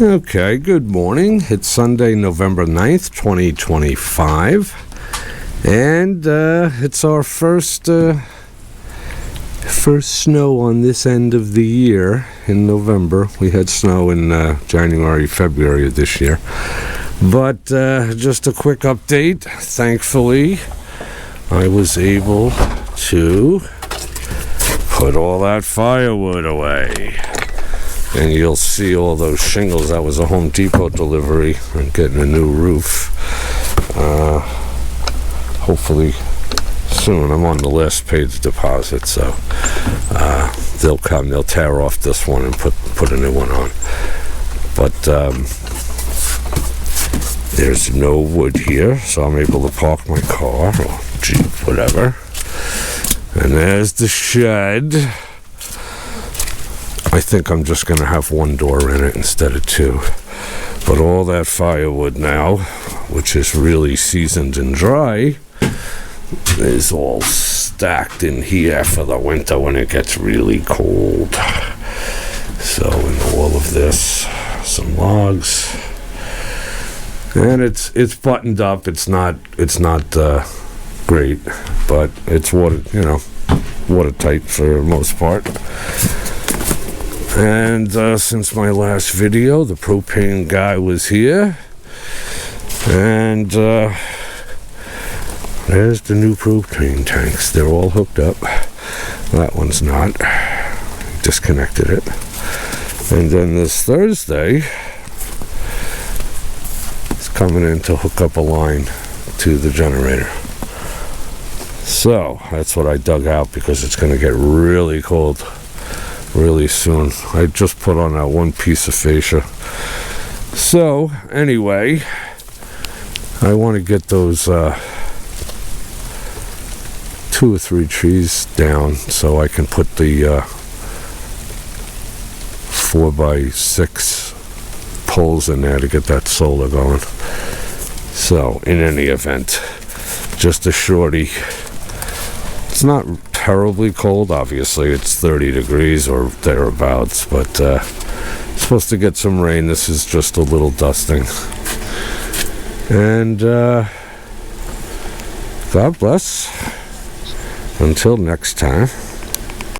Okay, good morning. It's Sunday, November 9th, 2025. And it's our first snow on this end of the year in November. We had snow in January, February of this year. But just a quick update. Thankfully, I was able to put all that firewood away. And you'll see all those shingles. That was a Home Depot delivery. I'm getting a new roof. Hopefully soon. I'm on the last page deposit, so they'll come. They'll tear off this one and put a new one on. But there's no wood here, so I'm able to park my car or Jeep, whatever. And there's the shed. I think I'm just going to have one door in it instead of two. But all that firewood now, which is really seasoned and dry, is all stacked in here for the winter when it gets really cold. So, in all of this, some logs. And it's buttoned up. It's not great, but it's watertight for the most part. And since my last video, the propane guy was here. And there's the new propane tanks. They're all hooked up. That one's not. Disconnected it. And then this Thursday, it's coming in to hook up a line to the generator. So, that's what I dug out because it's going to get really cold really soon. I just put on that one piece of fascia. So, anyway, I want to get those 2 or 3 trees down so I can put the 4x6 poles in there to get that solar going. So, in any event, just a shorty. It's not terribly cold, obviously. It's 30 degrees or thereabouts, but supposed to get some rain. This is just a little dusting. And God bless. Until next time.